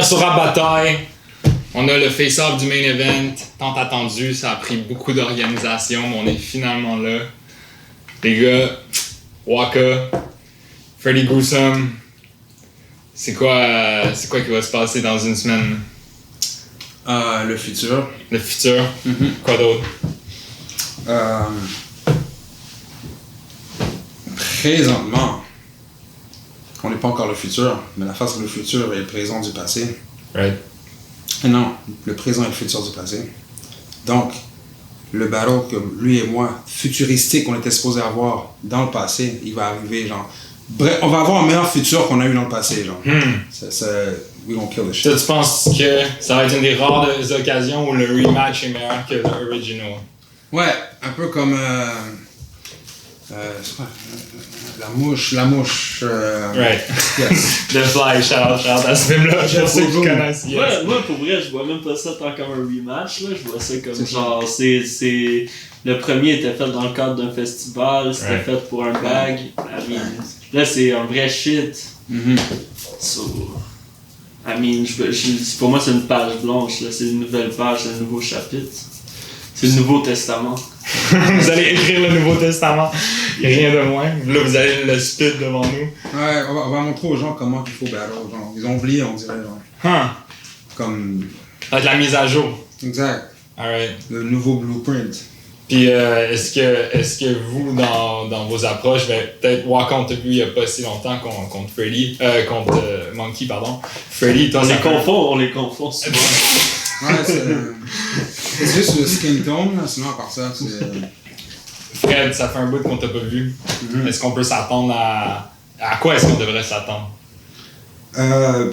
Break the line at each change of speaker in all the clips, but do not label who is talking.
Première sur rap bataille. On a le face-off du main event, tant attendu, ça a pris beaucoup d'organisation, mais on est finalement là. Les gars, Waka, Freddy Gruesome, c'est quoi qui va se passer dans une semaine?
Le futur.
Le futur? Quoi d'autre?
Présentement, on n'est pas encore le futur, mais la face de le futur est le présent du passé.
Right.
Non, le présent est le futur du passé. Donc, le battle que lui et moi, futuristique, on était supposé avoir dans le passé, il va arriver, genre... Bref, on va avoir un meilleur futur qu'on a eu dans le passé, genre. We gonna kill the shit.
Toi, tu penses que ça va être une des rares occasions où le rematch est meilleur que l'original?
Ouais, un peu comme... c'est quoi? La mouche...
Right.
Yes.
The Fly, shout out à ce film-là, pour ceux qui connaissent. Yes.
Ouais, moi, pour vrai, je vois même pas ça tant comme un rematch, là. Je vois ça comme genre, c'est... Le premier était fait dans le cadre d'un festival, c'était fait pour un bag. Là, c'est un vrai shit. So, pour moi, c'est une page blanche, là. C'est une nouvelle page, c'est un nouveau chapitre. C'est le Nouveau Testament.
Vous allez écrire le Nouveau Testament, rien de moins. Là, vous allez le spit devant nous.
Ouais, on va montrer aux gens comment il faut battle. Genre, ils ont oublié, on dirait. Genre. Comme...
Ça va être la mise à jour.
Exact.
Alright.
Le nouveau blueprint.
Puis, est-ce que vous, dans vos approches, peut-être Waka, on t'a vu il n'y a pas si longtemps contre Freddy, contre Monkey, pardon. Freddy, toi,
on les confond souvent.
Ouais, c'est juste le skin tone, là, sinon à part ça, c'est...
Fred, ça fait un bout qu'on t'a pas vu. Est-ce qu'on peut s'attendre à quoi est-ce qu'on devrait s'attendre?
Tu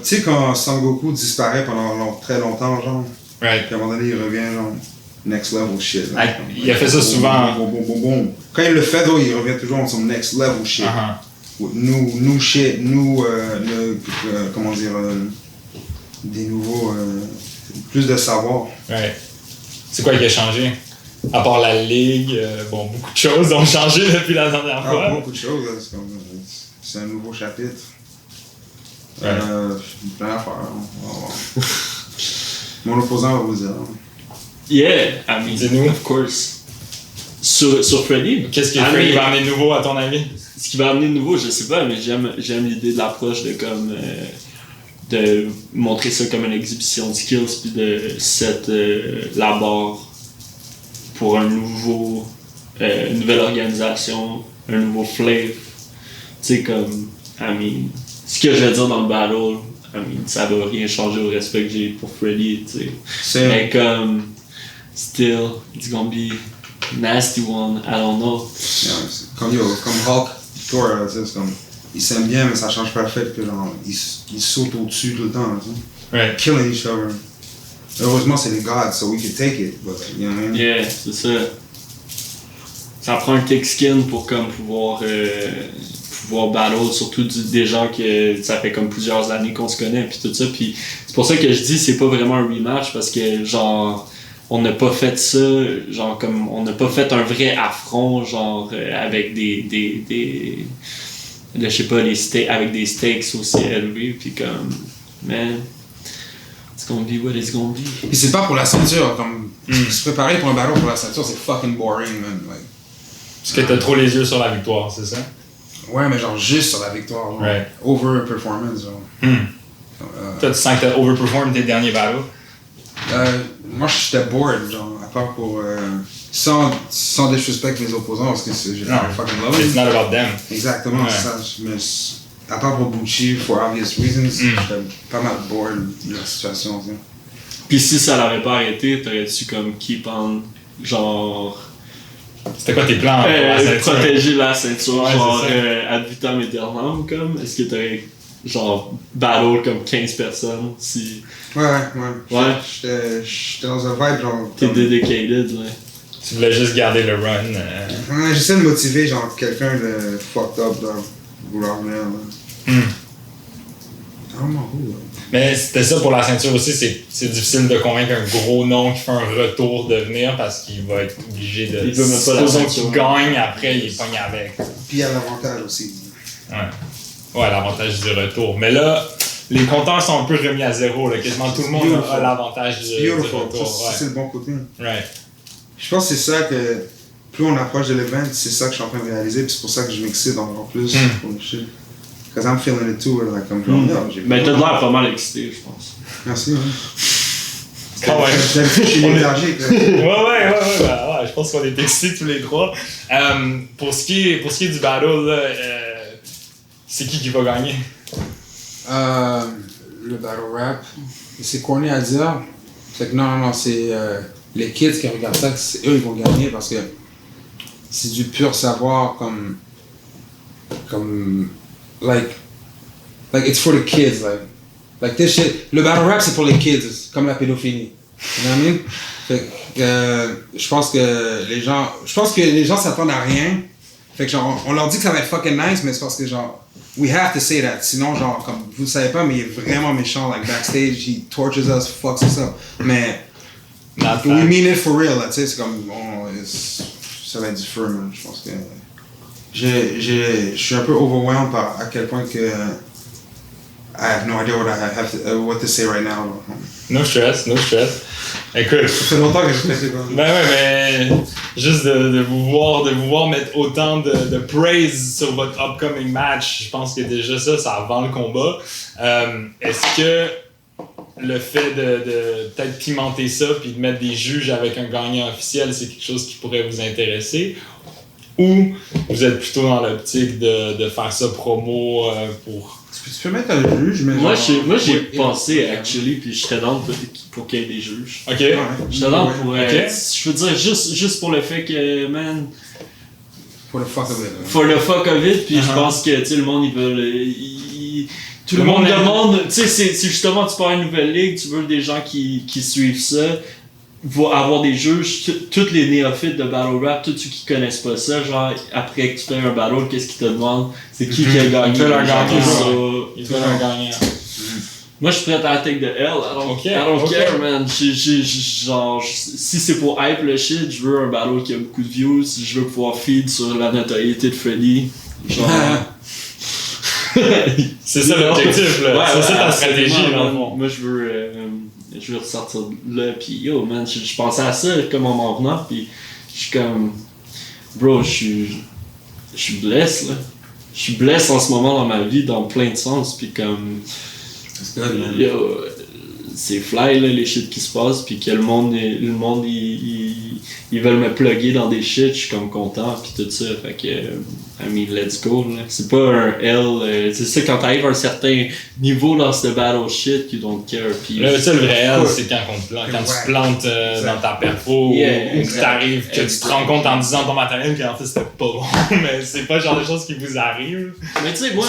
sais, quand Sangoku disparaît pendant très longtemps, genre,
right.
puis à un moment donné, il revient, genre, next level shit. Là,
il a fait ça souvent.
Bon. Quand il le fait, though, il revient toujours en son next level shit. New shit, comment dire, des nouveaux... plus de savoir.
Ouais. C'est quoi qui a changé? À part la ligue, beaucoup de choses ont changé depuis la dernière fois.
Beaucoup de choses, là, c'est un nouveau chapitre.
Ouais.
Plein d'affaires. Mon opposant va vous dire.
Yeah,
dis-nous.
Of course. Sur Freddy.
Qu'est-ce que Freddy va amener de nouveau à ton avis?
Ce qui va amener de nouveau, je sais pas, mais j'aime l'idée de l'approche de comme... de montrer ça comme une exhibition de skills puis de set la barre pour une nouvelle organisation, un nouveau flavor. Tu sais, comme, ce que je vais dire dans le battle, ça va rien changer au respect que j'ai pour Freddy, tu sais. Mais comme, still, it's gonna be nasty one, I don't know.
Yeah, comme Hulk, Thor, c'est comme... Ils s'aiment bien, mais ça change pas le fait que genre, ils sautent au-dessus tout le temps.
Right.
Killing each other. Heureusement, c'est les gods, so we can take it. But, you know what I mean?
Yeah, c'est ça. Ça prend un thick skin pour comme pouvoir battle, surtout des gens que ça fait comme plusieurs années qu'on se connaît, puis tout ça. Puis c'est pour ça que je dis c'est pas vraiment un rematch, parce que genre on n'a pas fait ça, genre comme on n'a pas fait un vrai affront, genre avec je sais pas, avec des stakes aussi élevés, puis comme, man, it's gonna be what it's gonna be.
Et c'est pas pour la ceinture, comme, se préparer pour un battle pour la ceinture, c'est fucking boring, man. Like,
parce que t'as trop les yeux sur la victoire, c'est ça?
Ouais, mais genre juste sur la victoire, genre,
right.
Over-performance, genre.
Toi, tu sens que t'as overperformed tes derniers battles?
Moi, j'étais bored, genre, à part pour... sans disrespect les opposants, parce que j'ai fucking love it.
It's not about them.
Exactement,
ouais.
ça. Mais à part pour Bucci, for obvious reasons, j'étais pas mal bored de la situation. T'sais.
Puis si ça l'aurait pas arrêté, t'aurais-tu comme keep on, genre...
C'était quoi tes plans pour la ceinture?
Protéger la ceinture,
ouais,
genre ad vitam aeternam, comme? Est-ce que t'aurais, genre, battle comme 15 personnes, si...
Ouais. J'étais dans un vibe, genre...
T'es dedicated, là.
Tu voulais juste garder le run.
Ouais, j'essaie de motiver, genre, quelqu'un de fucked up, là, vouloir venir, là. I don't know who, là.
Mais c'était ça pour la ceinture aussi, c'est difficile de convaincre un gros nom qui fait un retour de venir parce qu'il va être obligé de...
Il peut même pas la ceinture.
Qu'il gagne, après il est pogné avec.
Puis il y a l'avantage aussi.
Ouais, l'avantage du retour. Mais là, les compteurs sont un peu remis à zéro. Là. Quasiment tout le monde
Beautiful.
a l'avantage du
Beautiful.
retour.
Ça, c'est le bon côté.
Right.
Je pense que c'est ça que, plus on approche de l'event, c'est ça que je suis en train de réaliser, puis c'est pour ça que je m'excite encore plus pour le shit. Because I'm feeling it too, like, comme genre,
Mais t'as l'air pas mal excité, je pense.
Merci. Hein.
Quand même.
D'habitude, je suis énergique.
Ouais, je pense qu'on est excités tous les trois. Pour ce qui est du battle, là, c'est qui va gagner?
Le battle rap, c'est corny à dire. Fait que non, c'est les kids qui regardent ça, c'est eux ils vont gagner parce que c'est du pur savoir comme like it's for the kids, like this shit. Le battle rap c'est pour les kids, comme la pédophilie. You know what I mean? Fait que je pense que les gens s'attendent à rien. Fait que genre on leur dit que ça va être fucking nice, mais c'est parce que genre we have to say that. Sinon genre comme vous le savez pas, mais il est vraiment méchant, like backstage, he tortures us, fucks us up. Mais we mean it for real, là, tu sais, c'est comme ça va être du feu, man. Je pense que je suis un peu overwhelmed par à quel point que I have no idea what to say right now.
No stress. Écoute.
Ça fait longtemps que je fais ça.
Mais juste de vous voir mettre autant de praise sur votre upcoming match, je pense que déjà ça vend le combat. Est-ce que le fait de peut-être pimenter ça puis de mettre des juges avec un gagnant officiel, c'est quelque chose qui pourrait vous intéresser? Ou vous êtes plutôt dans l'optique de faire ça promo pour...
Tu peux mettre un juge, mais
Moi, j'ai pensé, actually, puis j'étais dans pour qu'il y ait des juges.
Ok.
Ouais.
J'étais dans pour...
Ok.
Je veux dire, juste pour le fait que, man...
For the fuck of it.
For the fuck of it, puis je
Uh-huh.
pense que, tu sais, le monde, ils veulent... Tout le monde demande... Tu sais, c'est justement, tu pars une nouvelle ligue, tu veux des gens qui suivent ça, vont avoir des juges, tous les néophytes de battle rap, tous ceux qui connaissent pas ça, genre, après que tu fais un battle, qu'est-ce qu'ils te demandent? C'est qui a gagné?
Ils veulent un gagnant.
Ça.
Ils veulent un gagnant.
Moi, je suis prêt à take the L. I don't care, man. Genre, si c'est pour hype le shit, je veux un battle qui a beaucoup de views, je veux pouvoir feed sur la notoriété de Freddy. Genre...
C'est ça l'objectif, là.
Ouais,
c'est ça ta stratégie,
absolument,
dans le fond.
Moi, je veux ressortir de là, pis yo, man, je pensais à ça comme en m'en venant, pis je suis comme... Bro, je suis blessé, là. Je suis blessé en ce moment dans ma vie, dans plein de sens, pis comme... Yo, c'est fly, là, les shit qui se passent, pis que le monde ils veulent me plugger dans des shit, je suis comme content, pis tout ça, fait que... I mean, let's go, là. C'est pas un L, c'est ça, quand t'arrives à un certain niveau dans ce battle shit, you don't care, pis...
Le vrai L, c'est quand tu plantes dans ta perfo, ou que t'arrives, que tu te rends compte en disant ton matériel qu'en fait c'était pas bon, mais c'est pas le genre de choses qui vous arrivent.
Mais tu sais, moi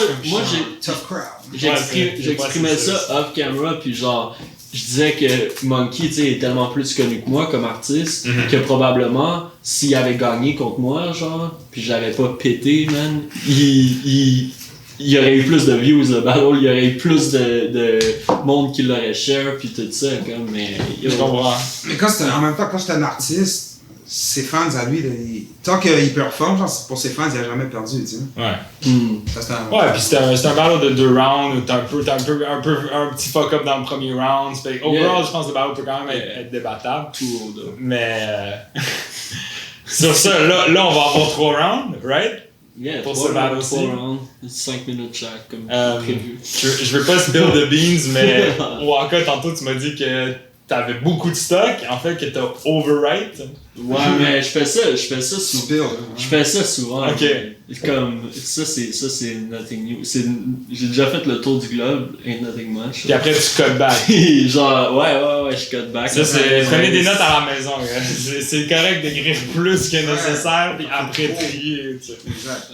j'exprimais ça off camera, puis genre, je disais que Monkey, tu sais, est tellement plus connu que moi comme artiste, que probablement, s'il avait gagné contre moi, genre, puis j'avais pas pété, man, il y aurait eu plus de views, le battle, il y aurait eu plus de monde qui l'aurait share, puis tout ça, comme, mais...
Je comprends.
Mais en même temps, quand c'est un artiste, ses fans à lui, tant qu'il performe, genre, pour ses fans, il a jamais perdu, tu sais.
Ouais.
Ça, c'est un...
Ouais, pis c'est un battle de 2 rounds où t'as un petit fuck-up dans le premier round. Fait overall, je pense que le battle peut quand même être débattable. Mais sur ça, là, on va avoir 3 rounds, right?
Yeah,
pour ce battle aussi.
5 minutes chaque, comme prévu.
Je veux pas spill the beans, mais Waka, tantôt, tu m'as dit que t'avais beaucoup de stock, en fait, que t'as overwrite.
Ouais, mais je fais ça souvent.
Spill.
Je fais ça souvent.
Ok.
Comme, ça c'est nothing new. J'ai déjà fait le tour du globe, ain't nothing much.
Puis après, tu code back.
Genre, ouais, je code back.
Ça, c'est. Prenez des notes à la maison, gars. C'est correct d'écrire plus que nécessaire, puis après trier, tu sais.
Exact.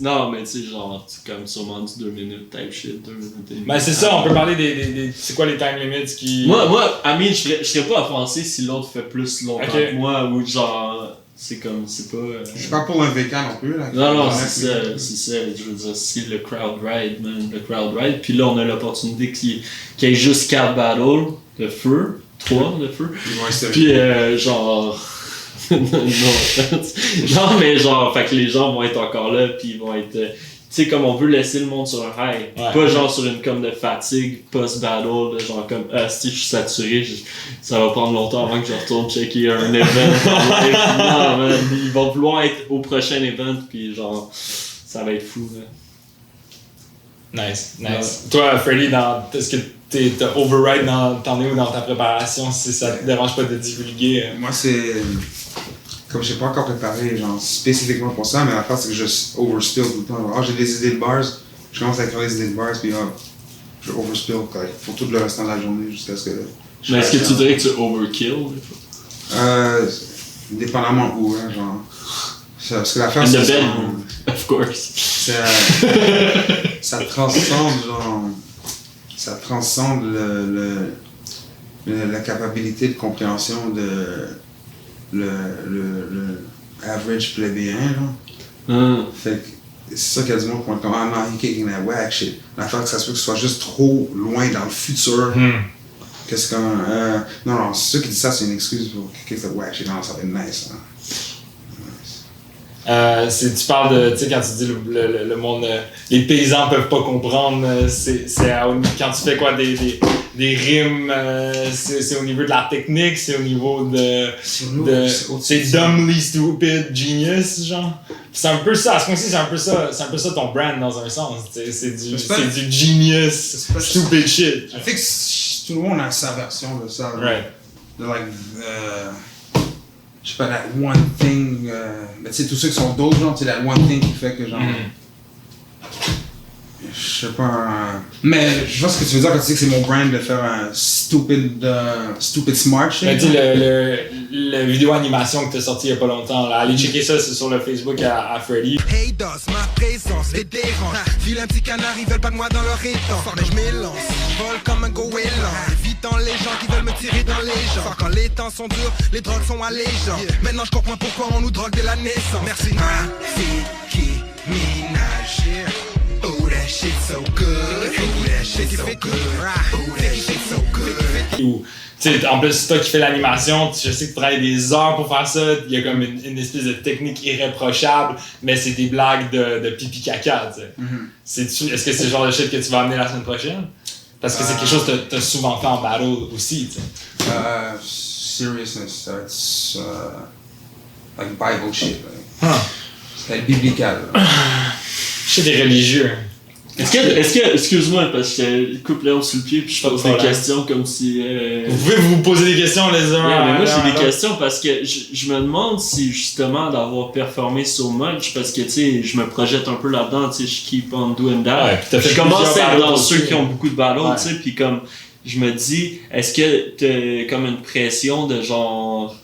Non, mais tu sais, genre, comme sûrement du 2 minutes type shit, 2 minutes et demie.
Ben, c'est ça, on peut parler des. C'est quoi les time limits qui.
Moi, I mean, je serais pas offensé si l'autre fait plus longtemps que moi, ou genre. C'est comme, c'est pas...
Je suis pas pour un VK non plus, là.
Non, c'est ça, je veux dire, si le crowd ride, man, le crowd ride, puis là, on a l'opportunité qu'il y ait juste 4 battles de feu, 3 de feu, puis genre... non, mais genre, fait que les gens vont être encore là, puis ils vont être... sais, comme on veut laisser le monde sur un high.
Ouais.
Pas genre sur une comme de fatigue post-battle, genre comme si je suis saturé, ça va prendre longtemps avant que je retourne checker un event. Non, man, ils vont vouloir être au prochain event, puis genre, ça va être fou. Là.
Nice. Toi, Freddy, est-ce que t'as override t'en es où dans ta préparation si ça te dérange pas de divulguer?
Moi, c'est. Comme je n'ai pas encore préparé, genre, spécifiquement pour ça, mais la part, c'est que je overspill tout le temps. J'ai des idées de bars, je commence à écrire les idées de bars, puis je overspill pour tout le restant de la journée jusqu'à ce que.
Mais est-ce que tu dirais que tu overkill?
Dépendamment où, hein, genre. Parce que l'affaire,
In
c'est.
the bedroom, of course.
Ça transcende, genre. Ça transcende la capacité de compréhension de. Le average plébéien, là. Fait que c'est ça qu'il y a du monde qui vont être comme ah non, he kicking that whack shit. L'affaire que ça se peut que ce soit juste trop loin dans le futur. Que c'est comme non, c'est ceux qui disent ça, c'est une excuse pour kick that whack shit. Non, ça va être nice. Hein.
Tu parles de, tu sais, quand tu dis le monde, les paysans peuvent pas comprendre, quand tu fais quoi, des rimes, c'est au niveau de la technique, c'est au niveau c'est dumbly stupid genius, genre. C'est un peu ça, à ce point-ci, c'est un peu ça ton brand dans un sens, c'est du genius, stupid shit.
Je sais que tout le monde a sa version de ça.
Right.
De like, je sais pas, that one thing, mais tu sais, tous ceux qui sont d'autres, genre, c'est that one thing qui fait que, genre, je sais pas, mais je vois ce que tu veux dire quand tu dis que c'est mon brand de faire un stupid smart shit.
Mais tu sais, le vidéo animation que t'as sorti il y a pas longtemps, là, allez checker ça, c'est sur le Facebook à Freddy.
Hey DOS, ma présence les dérange. Vilain petit canard, ils veulent pas de moi dans leur étang. Mais je m'élance, vole comme un goéland. Évitant les gens qui veulent me tirer dans les jambes. Quand les temps sont durs, les drogues sont allégeants. Maintenant je comprends pourquoi on nous drogue dès la naissance. Merci. Nicki Minaj. Oh that shit so good. Oh that shit so good. Oh that shit so good.
Ou, tu sais, en plus, c'est toi qui fais l'animation, je sais que tu travailles des heures pour faire ça, il y a comme une espèce de technique irréprochable, mais c'est des blagues de pipi caca, tu sais. Est-ce que c'est le genre de shit que tu vas amener la semaine prochaine? Parce que c'est quelque chose que t'as souvent fait en battle aussi, tu sais.
Seriousness, it's like Bible shit. C'est biblical.
Shit est religieux.
Est-ce que, excuse-moi, parce que je coupe Léon sur le pied puis je pose des questions comme si...
Vous pouvez vous poser des questions les uns.
Yeah, mais moi j'ai des questions parce que je me demande si justement d'avoir performé so much, parce que tu sais, je me projette un peu là-dedans, tu sais, je keep on doing that.
Ouais,
je commence à être dans ceux qui ont
ouais.
beaucoup de battles, tu sais, puis comme, je me dis, est-ce que t'as comme une pression de genre...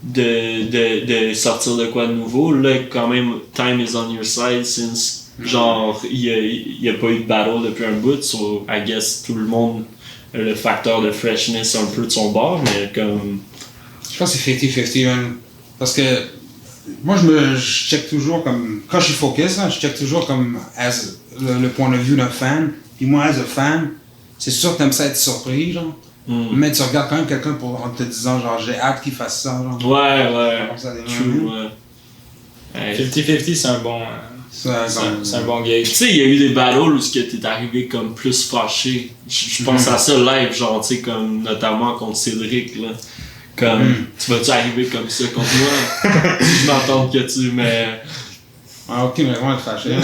de sortir de quoi de nouveau? Là, quand même, time is on your side since... Genre, il y a pas eu de battle depuis un bout, so I guess tout le monde a le facteur de freshness un peu de son bord, mais comme...
Je pense que c'est 50-50, man. Parce que moi, je check toujours comme... Quand je suis focus, là, je check toujours comme as le point de vue d'un fan. Puis moi, as a fan, c'est sûr que t'aimes ça être surpris, genre. Mais tu regardes quand même quelqu'un en te disant, genre, j'ai hâte qu'il fasse ça, genre.
Ouais.
Comme ça,
True, ouais.
50-50, c'est un bon... c'est un bon gauge.
Tu sais, il y a eu des battles où t'es arrivé comme plus fâché. Je pense à ça live, genre, tu sais, comme notamment contre Cédric, là. Comme, tu vas-tu arriver comme ça contre moi? Si je m'entends que tu, mais...
Ah, ok, mais vraiment être fâché, hein,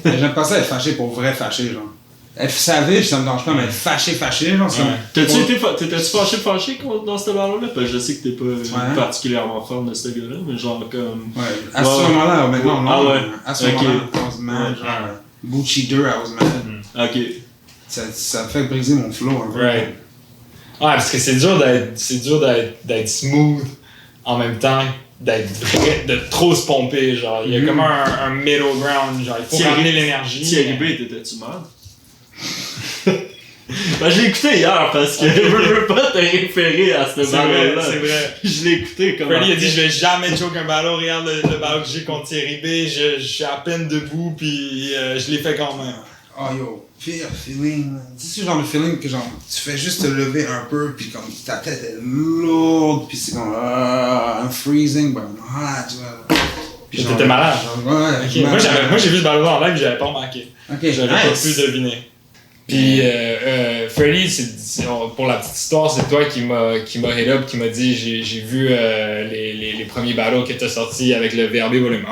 j'aime pas ça être fâché pour vrai fâché, genre. Être savage, ça me dérange pas, mais être fâché, genre, c'est...
T'étais-tu fâché dans ce battle-là? Parce que je sais que t'es pas particulièrement fan de ce gars-là, mais genre comme...
Ouais, à ce moment-là, maintenant, non.
Ah ouais.
À ce moment-là, I was mad, genre, Gucci 2, I was mad.
Ok.
Ça me fait briser mon flow un peu.
Right. Ouais, parce que c'est dur d'être smooth en même temps, de trop se pomper, genre. Il y a comme un middle ground, genre. Il faut ramener l'énergie.
Thierry B, t'étais-tu mad? Ben, je l'ai écouté hier parce que je veux pas te référer à ce battle-là.
C'est vrai.
Je l'ai écouté comme...
Freddy a dit je vais jamais choke un battle, regarde le battle que j'ai contre Thierry B, je suis à peine debout puis je l'ai fait quand même.
Oh yo, pire feeling. C'est ce genre de feeling que genre tu fais juste te lever un peu puis comme ta tête est lourde puis c'est comme un freezing, ben tu vois. Puis
T'étais malade?
Ouais.
Ok. Moi, j'ai vu ce battle en live, j'avais pas remarqué.
Ok,
J'avais pas pu deviner. Puis Freddy, pour la petite histoire, c'est toi qui m'a hit up, qui m'a dit j'ai vu les premiers battles que t'as sortis avec le VRB volume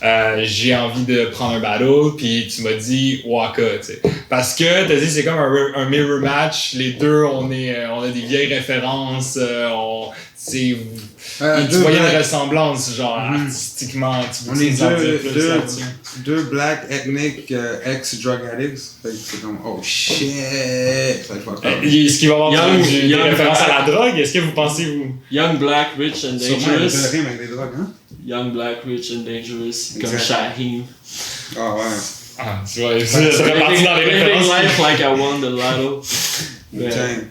1. J'ai envie de prendre un battle, puis tu m'as dit Waka, tu sais. Parce que t'as dit c'est comme un mirror match, les deux on a des vieilles références, tu voyais une ressemblance, genre artistiquement, tu
on
peux
est
en dire plus là-dessus.
deux black ethnic ex-drug addicts. Fait que c'est comme, oh shit! Fait que je vois pas.
Est-ce qu'il va y avoir des références à la drogue? Est-ce que vous pensez, vous?
Young, Black, Rich and
Sûrement,
Dangerous.
il rime avec des drogues, hein?
Young, Black, Rich and Dangerous. Comme
Exact.
Shaheem.
Ah ouais.
Ah, tu vois, ça fait partie dans les
Living
références.
life like I won the lotto.
Putain.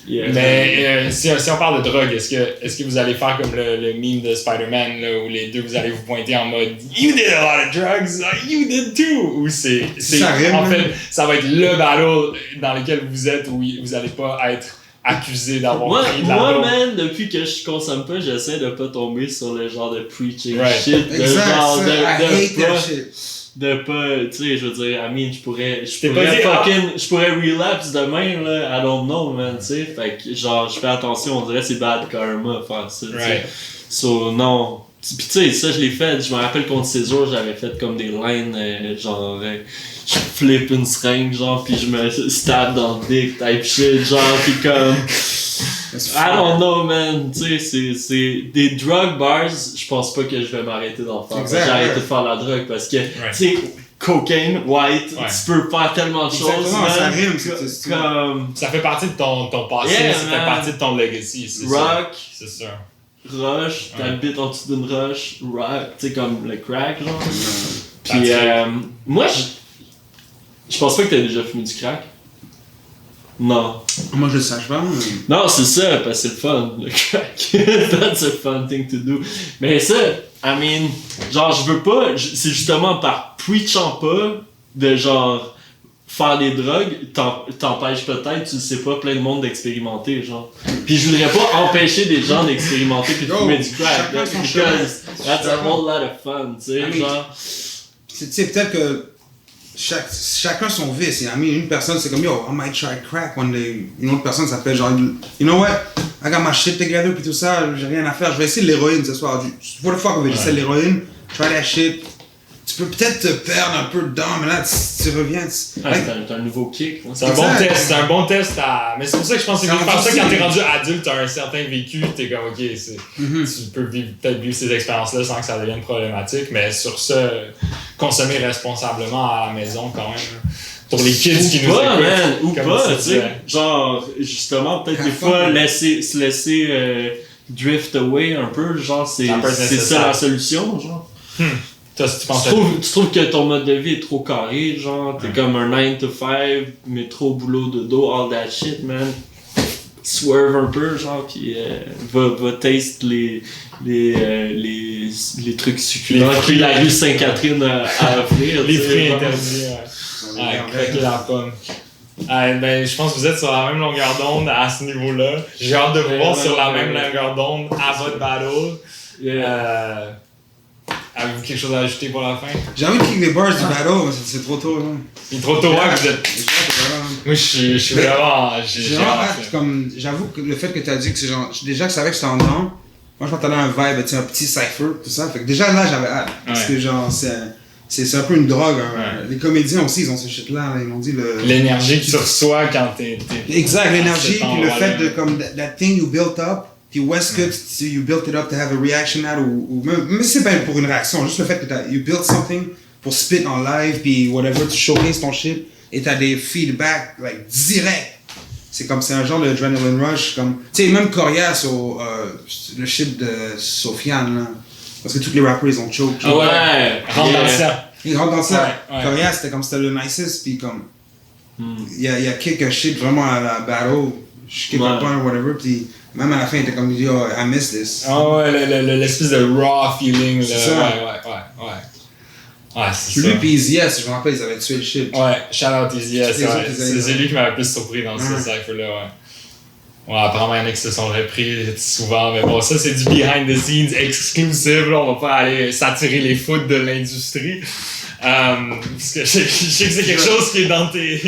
Yeah.
Mais si on parle de drogue, est-ce que vous allez faire comme le meme de Spider-Man là, où les deux vous allez vous pointer en mode You did a lot of drugs, you did too? Ou c'est
Ça rime,
en
hein?
fait ça va être le battle dans lequel vous êtes où vous allez pas être accusé d'avoir pris de la
Moi,
drogue.
man, depuis que je consomme pas, j'essaie de pas tomber sur le genre de preaching
Right.
shit. De
Exact,
genre
ça, I hate that shit.
de pas, tu sais, je veux dire, I mean, je pourrais
pas
je pourrais relapse demain, là, I don't know, man, tu sais, fait que, genre, je fais attention, on dirait c'est bad karma faire ça, tu sais.
Right.
So, non. Pis tu sais, ça, je l'ai fait, je me rappelle contre César, j'avais fait comme des lines, genre, je flippe une seringue, genre, pis je me stab dans le dick, type shit, genre, pis comme... I don't know, man. Tu sais, c'est des drug bars, je pense pas que je vais m'arrêter d'en faire.
Exact,
J'ai arrêté
ouais.
de faire la drogue parce que, tu sais, cocaine, white, tu peux faire tellement de choses.
Exactement, ça
man.
rime. c'est-
Comme
Ça fait partie de ton passé,
Yeah,
ça fait
man.
partie de ton legacy, c'est ça.
rock,
C'est sûr.
rush, t'habites en dessous d'une rush, rock, tu sais, comme le crack, genre.
That's
Puis,
right.
moi, je pense pas que t'as déjà fumé du crack. Non.
Moi, je le sache pas.
Non, c'est ça, parce que c'est le fun, le crack. That's a fun thing to do. Mais ça, I mean, genre, je veux pas, c'est justement par preachant pas de genre faire des drogues, t'empêches peut-être, tu le sais pas, plein de monde d'expérimenter, genre. Puis je voudrais pas empêcher des gens d'expérimenter puis de
Yo,
fumer du crack,
chacun
là,
son
because
chemin.
that's a whole lot of fun, tu sais,
I mean,
genre.
Tu sais, peut-être que chacun son vice. I mean, une personne, c'est comme, yo, I might try crack one day. Une autre personne s'appelle genre, you know what? I got my shit together, puis tout ça, j'ai rien à faire. Je vais essayer de l'héroïne ce soir. What the fuck, on va essayer de l'héroïne. Try that shit. Tu peux peut-être te perdre un peu dedans, mais là, tu reviens.
C'est un nouveau kick. Hein.
C'est un bon
Exact.
test, c'est un bon test à... Mais c'est pour ça que je pense que c'est
C'est
pour faire ça
difficile.
quand t'es rendu adulte, t'as un certain vécu, t'es comme ok, tu peux peut-être vivre ces expériences-là sans que ça devienne problématique, mais sur ce, consommer responsablement à la maison quand même. Pour les kids qui nous
Pas,
écoutent.
man, ou
comme
pas,
ça,
tu sais. Genre, justement, peut-être des
Have
fois,
fun.
se laisser drift away un peu, genre, c'est
Ça peut être
ça
nécessaire.
la solution, genre.
Toi, si tu penses
Tu trouves que ton mode de vie est trop carré, genre, t'es comme un 9 to 5, mais trop boulot de dos, all that shit, man. Swerve un peu, genre, pis va taste les trucs succulents
Les
que
fruits.
la rue Sainte-Catherine a à offrir.
les
tu sais,
fruits
genre.
interdits. Ouais, craquer la pomme. Ben, je pense que vous êtes sur la même longueur d'onde à ce niveau-là. J'ai hâte de vous voir sur la même longueur d'onde à votre battle.
Yeah.
Avez-vous quelque chose à ajouter pour la fin?
J'ai envie de kick les bars du battle, mais c'est trop tôt, là.
Il est trop tôt, ouais, vous êtes... Moi, je suis
Mais-
vraiment...
J'ai
J'ai
vraiment
hâte.
hâte, comme, j'avoue que le fait que tu as dit que c'est genre, déjà que je savais que c'était en dedans, moi je m'attendais à un vibe, tu sais, un petit cypher, tout ça, fait que déjà là j'avais hâte, parce
Ouais.
que genre, c'est un peu une drogue, hein.
Ouais.
Les comédiens aussi, ils ont ce shit-là, ils m'ont dit le...
L'énergie que tu reçois quand t'es...
Exact, l'énergie,
cet
puis le fait
endroit-là.
de, comme, that thing you built up, puis où est-ce que you built it up to have a reaction at, ou même si c'est pas pour une réaction, juste le fait que you built something pour spit en live, puis whatever, tu showcase ton shit, et t'as des feedbacks, like, direct. C'est comme, c'est un genre de adrenaline rush, comme, tu sais, même Corias au, le shit de Sofiane, là, parce que tous les rappers, ils ont choke.
Ah ouais,
Ouais.
rentre dans le sang.
Ils rentrent dans ça.
Ouais, ouais.
Corias, c'était le nicest, puis comme, il a kick un shit vraiment à la battle, je kick un
Ouais.
point, whatever, puis même à la fin, il était comme, yo, I miss this.
Ah ouais, l'espèce de raw feeling, là.
C'est ça.
Ouais. Ouais, c'est
Lui
ça.
pis Easy S, je me rappelle, ils avaient tué le shit.
Ouais, shout out Easy S,
Les autres,
ouais.
ils avaient-
C'est lui qui m'avait plus surpris dans ce
Ouais.
cypher-là, ouais. Ouais, apparemment, il y en a qui se sont repris souvent, mais bon, ça, c'est du behind the scenes exclusive, là. On va pas aller s'attirer les foudres de l'industrie. Parce que je sais que c'est quelque chose qui est dans tes,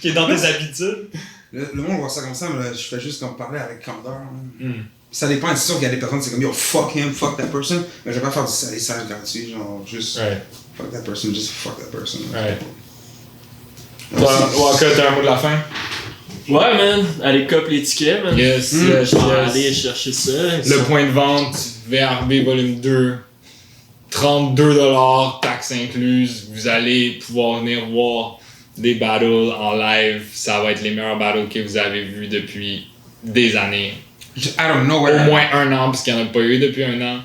qui est dans tes habitudes.
Le monde voit ça comme ça, mais là, je fais juste comme parler avec candeur. Ça dépend, c'est sûr qu'il y a des personnes, c'est comme yo, fuck him, fuck that person, mais je vais pas faire du salissage gratuit, genre juste fuck that person, just fuck that person.
Ouais. Waka, t'as un mot de la fin?
Ouais, man. Allez, cop les tickets, man.
Yes.
Je vais aller chercher ça.
Le point de vente, VRB volume 2, 32$, taxes incluses. Vous allez pouvoir venir voir des battles en live. Ça va être les meilleurs battles que vous avez vus depuis des années.
I don't know where.
Au moins un an, parce qu'il n'y en a pas eu depuis un an.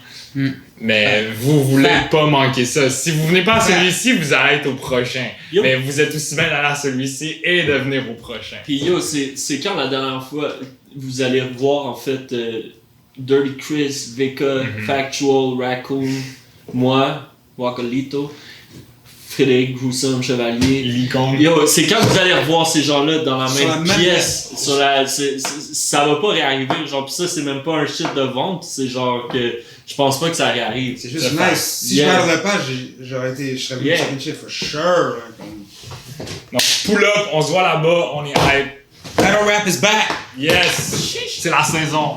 Mais vous voulez pas manquer ça. Si vous venez pas à celui-ci, vous allez être au prochain.
Yo.
Mais vous êtes aussi bien d'aller à celui-ci et de venir au prochain.
Puis yo, c'est quand la dernière fois vous allez revoir en fait Dirty Chris, VK, Factual, Raccoon, moi, Wakalito, Frédéric Gruesome, Chevalier.
L'icône.
Yo, c'est quand vous allez revoir ces gens-là dans la
Sur
même
la même
pièce. Ça va pas réarriver. Genre, pis ça, c'est même pas un shit de vente. C'est genre que je pense pas que ça réarrive.
C'est juste nice. Si je parlerais pas, je serais venu championship for sure. Hein, comme...
Donc, pull up, on se voit là-bas, on est hype.
Battle Rap is back!
Yes! C'est la saison.